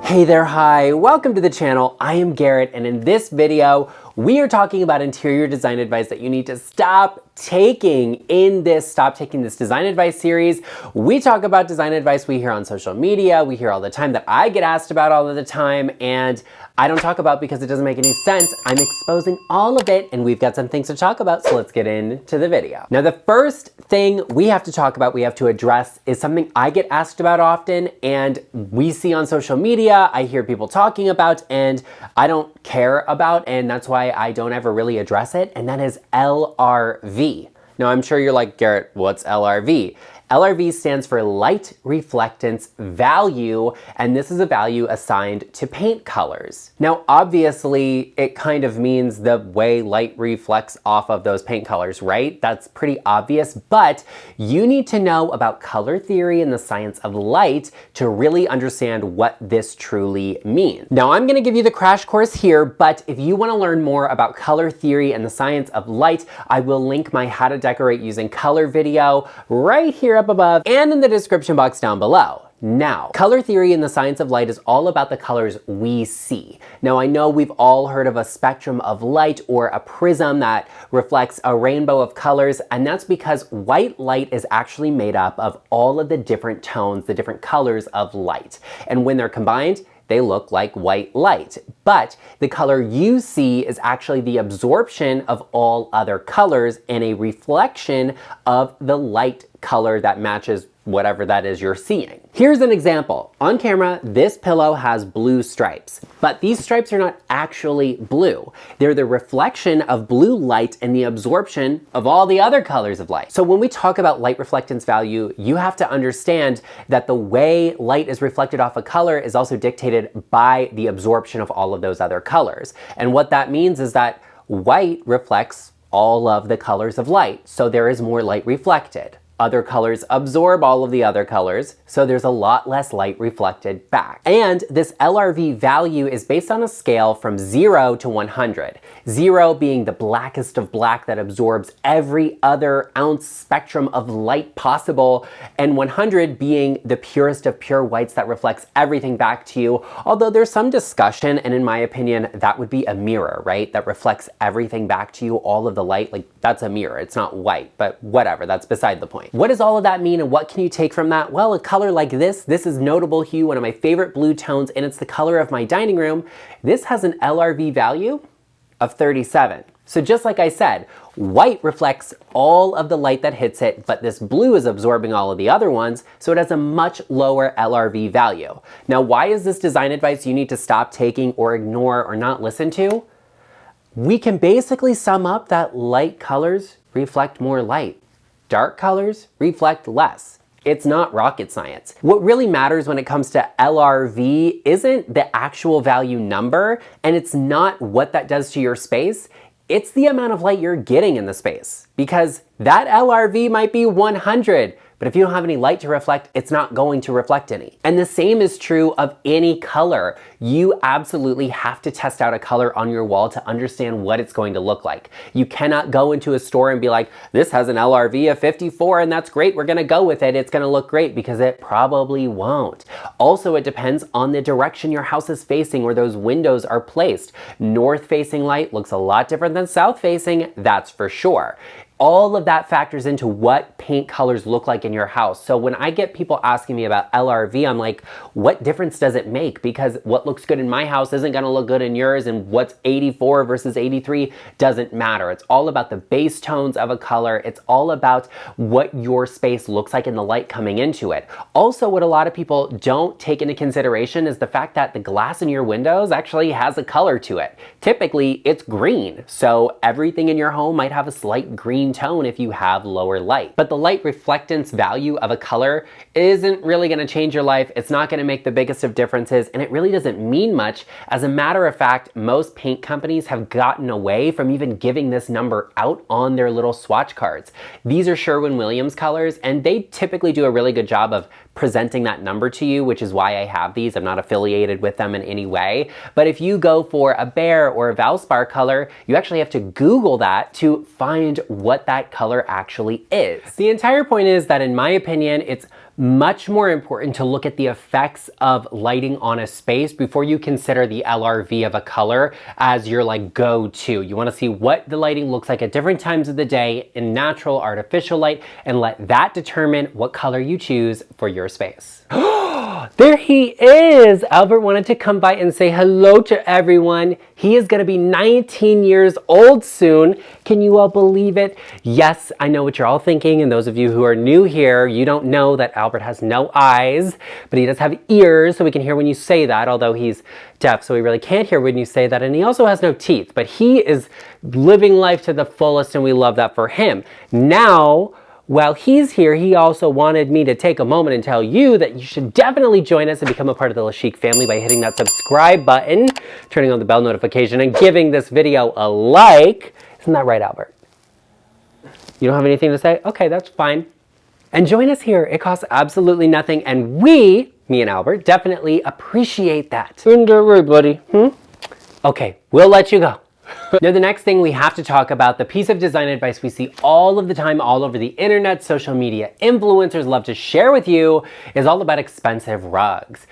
Hey there, hi, welcome to the channel. I am Garrett, and in this video, we are talking about interior design advice that you need to stop taking in this Stop Taking This Design Advice series. We talk about design advice we hear on social media, we hear all the time, that I get asked about all of the time, and I don't talk about because it doesn't make any sense. I'm exposing all of it, and we've got some things to talk about, so let's get into the video. Now, the first thing we have to talk about, we have to address, is something I get asked about often, and we see on social media, I hear people talking about, and I don't care about, and that's why I don't ever really address it, and that is LRV. Now, I'm sure you're like, Garrett, what's LRV? LRV stands for light reflectance value, and this is a value assigned to paint colors. Now, obviously, it kind of means the way light reflects off of those paint colors, right? That's pretty obvious, but you need to know about color theory and the science of light to really understand what this truly means. Now, I'm gonna give you the crash course here, but if you wanna learn more about color theory and the science of light, I will link my How to Decorate Using Color video right here up above and in the description box down below. Now, color theory and the science of light is all about the colors we see. Now, I know we've all heard of a spectrum of light or a prism that reflects a rainbow of colors, and that's because white light is actually made up of all of the different tones, the different colors of light. And when they're combined, they look like white light. But the color you see is actually the absorption of all other colors and a reflection of the light color that matches whatever that is you're seeing. Here's an example. On camera, this pillow has blue stripes, but these stripes are not actually blue. They're the reflection of blue light and the absorption of all the other colors of light. So when we talk about light reflectance value, you have to understand that the way light is reflected off a color is also dictated by the absorption of all of those other colors. And what that means is that white reflects all of the colors of light, so there is more light reflected. Other colors absorb all of the other colors, so there's a lot less light reflected back. And this LRV value is based on a scale from 0 to 100. 0 being the blackest of black that absorbs every other ounce spectrum of light possible, and 100 being the purest of pure whites that reflects everything back to you. Although there's some discussion, and in my opinion, that would be a mirror, right? That reflects everything back to you, all of the light, like that's a mirror, it's not white, but whatever, that's beside the point. What does all of that mean and what can you take from that? Well, a color like this is Notable Hue, one of my favorite blue tones, and it's the color of my dining room. This has an LRV value of 37. So just like I said, white reflects all of the light that hits it, but this blue is absorbing all of the other ones, so it has a much lower LRV value. Now, why is this design advice you need to stop taking or ignore or not listen to? We can basically sum up that light colors reflect more light. Dark colors reflect less. It's not rocket science. What really matters when it comes to LRV isn't the actual value number, and it's not what that does to your space. It's the amount of light you're getting in the space, because that LRV might be 100, but if you don't have any light to reflect, it's not going to reflect any. And the same is true of any color. You absolutely have to test out a color on your wall to understand what it's going to look like. You cannot go into a store and be like, this has an LRV of 54 and that's great, we're gonna go with it, it's gonna look great, because it probably won't. Also, it depends on the direction your house is facing, where those windows are placed. North-facing light looks a lot different than south-facing, that's for sure. All of that factors into what paint colors look like in your house. So when I get people asking me about LRV, I'm like, what difference does it make? Because what looks good in my house isn't gonna look good in yours, and what's 84 versus 83 doesn't matter. It's all about the base tones of a color. It's all about what your space looks like and the light coming into it. Also, what a lot of people don't take into consideration is the fact that the glass in your windows actually has a color to it. Typically, it's green, so everything in your home might have a slight green tone if you have lower light. But the light reflectance value of a color isn't really gonna change your life. It's not gonna make the biggest of differences, and it really doesn't mean much. As a matter of fact, most paint companies have gotten away from even giving this number out on their little swatch cards. These are Sherwin-Williams colors, and they typically do a really good job of presenting that number to you, which is why I have these. I'm not affiliated with them in any way. But if you go for a Behr or a Valspar color, you actually have to Google that to find what what that color actually is. The entire point is that, in my opinion, it's much more important to look at the effects of lighting on a space before you consider the LRV of a color as your like go-to. You want to see what the lighting looks like at different times of the day in natural, artificial light, and let that determine what color you choose for your space. There he is! Albert wanted to come by and say hello to everyone. He is going to be 19 years old soon. Can you all believe it? Yes, I know what you're all thinking, and those of you who are new here, you don't know that Albert has no eyes, but he does have ears, so we can hear when you say that, although he's deaf, so we really can't hear when you say that, and he also has no teeth, but he is living life to the fullest, and we love that for him. Now, while he's here, he also wanted me to take a moment and tell you that you should definitely join us and become a part of the LeChic family by hitting that subscribe button, turning on the bell notification, and giving this video a like. Isn't that right, Albert? You don't have anything to say? Okay, that's fine. And join us here. It costs absolutely nothing, and we, me and Albert, definitely appreciate that. Isn't that right, buddy? Okay, we'll let you go. Now, the next thing we have to talk about, the piece of design advice we see all of the time all over the internet, social media influencers love to share with you, is all about expensive rugs.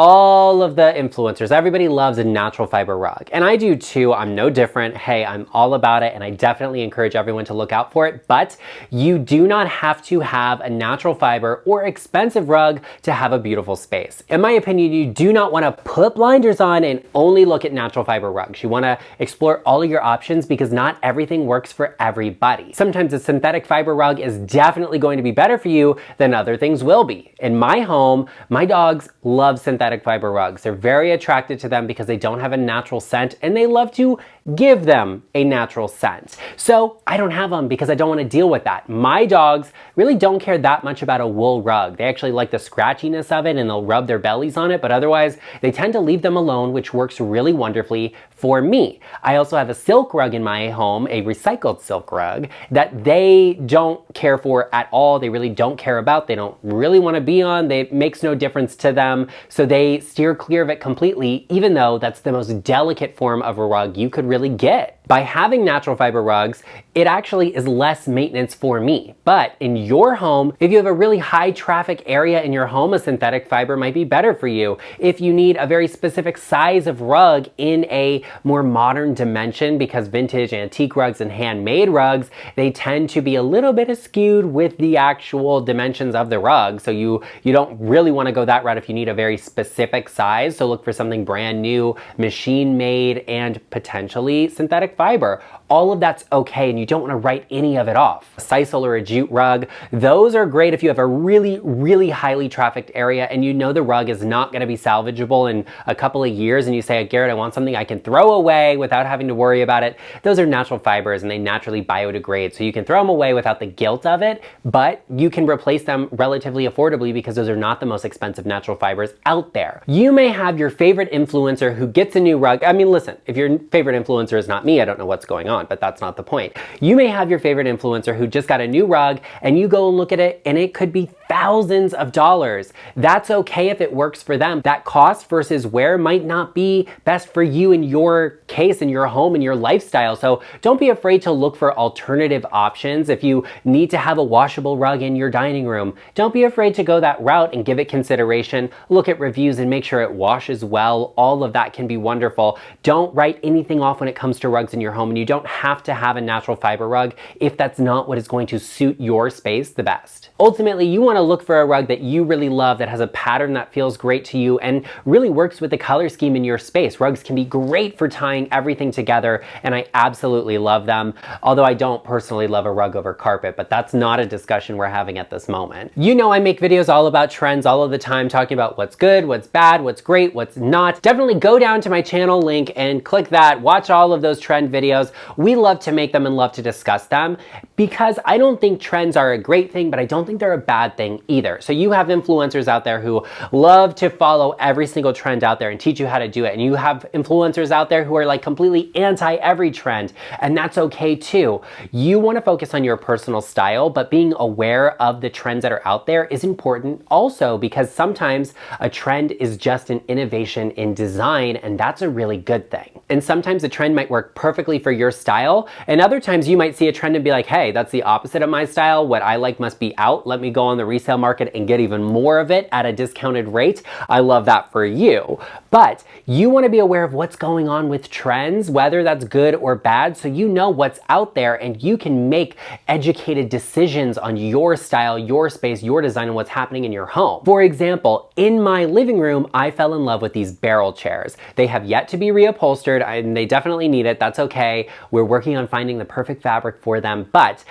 All of the influencers, everybody loves a natural fiber rug. And I do too, I'm no different. Hey, I'm all about it, and I definitely encourage everyone to look out for it. But you do not have to have a natural fiber or expensive rug to have a beautiful space. In my opinion, you do not want to put blinders on and only look at natural fiber rugs. You want to explore all of your options because not everything works for everybody. Sometimes a synthetic fiber rug is definitely going to be better for you than other things will be. In my home, my dogs love synthetic fiber rugs. They're very attracted to them because they don't have a natural scent, and they love to give them a natural scent. So I don't have them because I don't want to deal with that. My dogs really don't care that much about a wool rug. They actually like the scratchiness of it, and they'll rub their bellies on it, but otherwise they tend to leave them alone, which works really wonderfully for me. I also have a silk rug in my home, a recycled silk rug, that they don't care for at all. They really don't care about. They don't really want to be on. It makes no difference to them. So they steer clear of it completely, even though that's the most delicate form of a rug you could really get. By having natural fiber rugs, it actually is less maintenance for me. But in your home, if you have a really high traffic area in your home, a synthetic fiber might be better for you. If you need a very specific size of rug in a more modern dimension, because vintage antique rugs and handmade rugs, they tend to be a little bit skewed with the actual dimensions of the rug. So you don't really want to go that route if you need a very specific size. So look for something brand new, machine made, and potentially synthetic fiber. All of that's okay, and you don't want to write any of it off. A sisal or a jute rug, those are great if you have a really, really highly trafficked area and you know the rug is not going to be salvageable in a couple of years, and you say, Garrett, I want something I can throw away without having to worry about it. Those are natural fibers, and they naturally biodegrade, so you can throw them away without the guilt of it, but you can replace them relatively affordably because those are not the most expensive natural fibers out there. You may have your favorite influencer who gets a new rug. I mean, listen, if your favorite influencer is not me, I don't know what's going on, but that's not the point. You may have your favorite influencer who just got a new rug, and you go and look at it, and it could be thousands of dollars. That's okay if it works for them. That cost versus wear might not be best for you in your case, in your home, in your lifestyle. So don't be afraid to look for alternative options. If you need to have a washable rug in your dining room, don't be afraid to go that route and give it consideration. Look at reviews and make sure it washes well. All of that can be wonderful. Don't write anything off when it comes to rugs in your home, and you don't have to have a natural fiber rug if that's not what is going to suit your space the best. Ultimately, you want to look for a rug that you really love, that has a pattern that feels great to you and really works with the color scheme in your space. Rugs can be great for tying everything together, and I absolutely love them, although I don't personally love a rug over carpet, but that's not a discussion we're having at this moment. You know, I make videos all about trends all of the time, talking about what's good, what's bad, what's great, what's not. Definitely go down to my channel link and click that, watch all of those trend videos. We love to make them and love to discuss them because I don't think trends are a great thing, but I don't think they're a bad thing either. So you have influencers out there who love to follow every single trend out there and teach you how to do it. And you have influencers out there who are like completely anti every trend, and that's okay too. You want to focus on your personal style, but being aware of the trends that are out there is important also, because sometimes a trend is just an innovation in design, and that's a really good thing. And sometimes a trend might work perfectly for your style style. And other times you might see a trend and be like, hey, that's the opposite of my style. What I like must be out. Let me go on the resale market and get even more of it at a discounted rate. I love that for you. But you want to be aware of what's going on with trends, whether that's good or bad, so you know what's out there and you can make educated decisions on your style, your space, your design, and what's happening in your home. For example, in my living room, I fell in love with these barrel chairs. They have yet to be reupholstered and they definitely need it. That's okay. We're working on finding the perfect fabric for them, but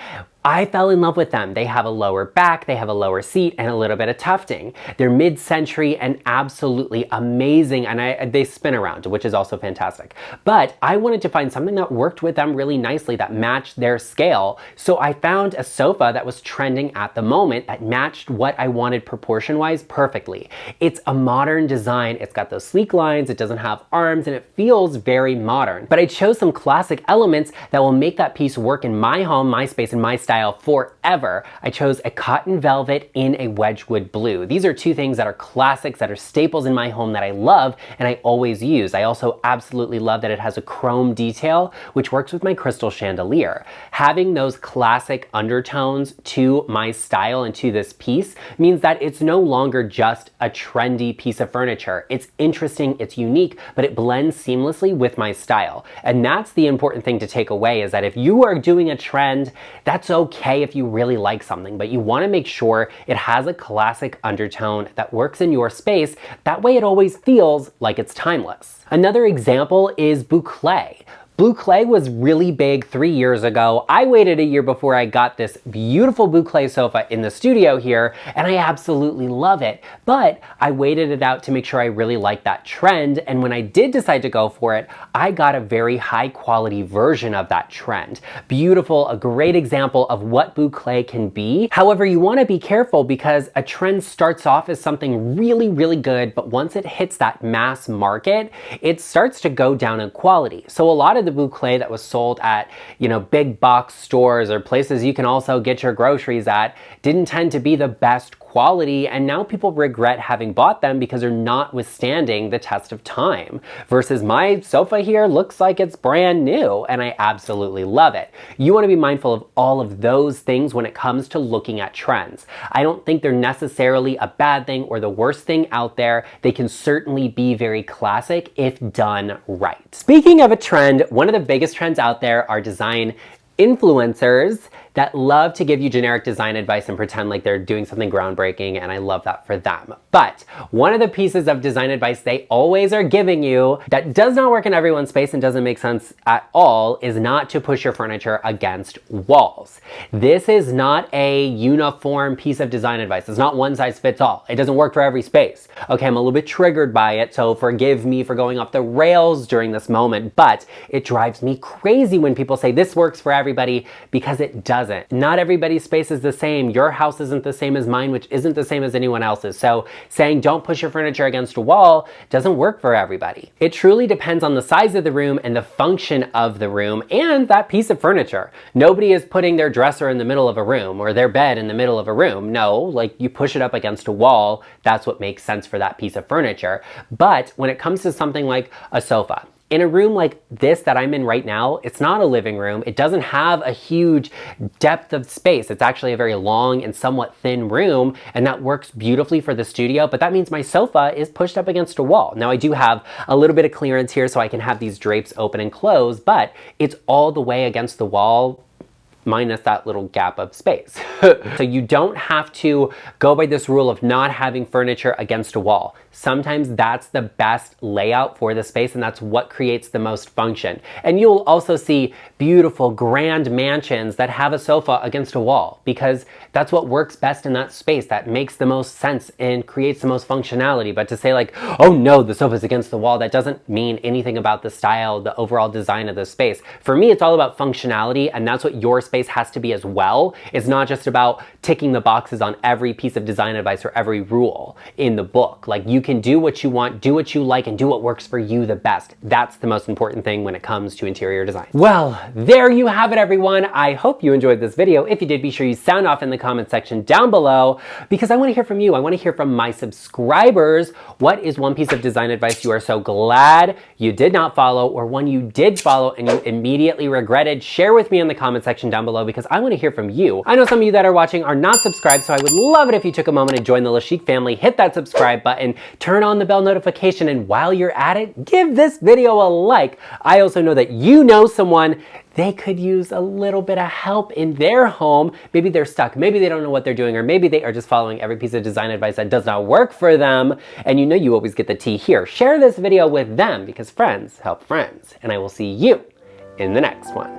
I fell in love with them. They have a lower back, they have a lower seat, and a little bit of tufting. They're mid-century and absolutely amazing, and they spin around, which is also fantastic. But I wanted to find something that worked with them really nicely, that matched their scale. So I found a sofa that was trending at the moment that matched what I wanted proportion-wise perfectly. It's a modern design. It's got those sleek lines, it doesn't have arms, and it feels very modern. But I chose some classic elements that will make that piece work in my home, my space, and my style forever. I chose a cotton velvet in a Wedgwood blue. These are two things that are classics, that are staples in my home that I love and I always use. I also absolutely love that it has a chrome detail, which works with my crystal chandelier. Having those classic undertones to my style and to this piece means that it's no longer just a trendy piece of furniture. It's interesting, it's unique, but it blends seamlessly with my style. And that's the important thing to take away, is that if you are doing a trend, that's okay if you really like something, but you want to make sure it has a classic undertone that works in your space. That way it always feels like it's timeless. Another example is boucle. Boucle was really big 3 years ago. I waited a year before I got this beautiful boucle sofa in the studio here, and I absolutely love it. But I waited it out to make sure I really liked that trend, and when I did decide to go for it, I got a very high quality version of that trend. Beautiful, a great example of what boucle can be. However, you want to be careful because a trend starts off as something really, really good, but once it hits that mass market, it starts to go down in quality. So a lot of the boucle that was sold at, big box stores or places you can also get your groceries at didn't tend to be the best quality, and now people regret having bought them because they're not withstanding the test of time. Versus my sofa here looks like it's brand new and I absolutely love it. You want to be mindful of all of those things when it comes to looking at trends. I don't think they're necessarily a bad thing or the worst thing out there. They can certainly be very classic if done right. Speaking of a trend, one of the biggest trends out there are design influencers that love to give you generic design advice and pretend like they're doing something groundbreaking, and I love that for them. But one of the pieces of design advice they always are giving you that does not work in everyone's space and doesn't make sense at all is not to push your furniture against walls. This is not a uniform piece of design advice. It's not one size fits all. It doesn't work for every space. Okay, I'm a little bit triggered by it, so forgive me for going off the rails during this moment, but it drives me crazy when people say this works for everybody, because it doesn't. Not everybody's space is the same. Your house isn't the same as mine, which isn't the same as anyone else's. So saying don't push your furniture against a wall doesn't work for everybody. It truly depends on the size of the room and the function of the room and that piece of furniture. Nobody is putting their dresser in the middle of a room or their bed in the middle of a room. No, like you push it up against a wall. That's what makes sense for that piece of furniture. But when it comes to something like a sofa, in a room like this that I'm in right now, it's not a living room. It doesn't have a huge depth of space. It's actually a very long and somewhat thin room, and that works beautifully for the studio, but that means my sofa is pushed up against a wall. Now I do have a little bit of clearance here so I can have these drapes open and close, but it's all the way against the wall, minus that little gap of space. So you don't have to go by this rule of not having furniture against a wall. Sometimes that's the best layout for the space, and that's what creates the most function. And you'll also see beautiful grand mansions that have a sofa against a wall, because that's what works best in that space. That makes the most sense and creates the most functionality. But to say like, oh no, the sofa's against the wall, that doesn't mean anything about the style, the overall design of the space. For me, it's all about functionality, and that's what your space space has to be as well. It's not just about ticking the boxes on every piece of design advice or every rule in the book. Like, you can do what you want, do what you like, and do what works for you the best. That's the most important thing when it comes to interior design. Well, there you have it, everyone. I hope you enjoyed this video. If you did, be sure you sound off in the comment section down below, because I want to hear from you. I want to hear from my subscribers. What is one piece of design advice you are so glad you did not follow, or one you did follow and you immediately regretted? Share with me in the comment section down below, because I want to hear from you. I know some of you that are watching are not subscribed, so I would love it if you took a moment and join the LeChic family. Hit that subscribe button, turn on the bell notification, and while you're at it, give this video a like. I also know that you know someone they could use a little bit of help in their home. Maybe they're stuck, maybe they don't know what they're doing, or maybe they are just following every piece of design advice that does not work for them, and you know you always get the tea here. Share this video with them, because friends help friends, and I will see you in the next one.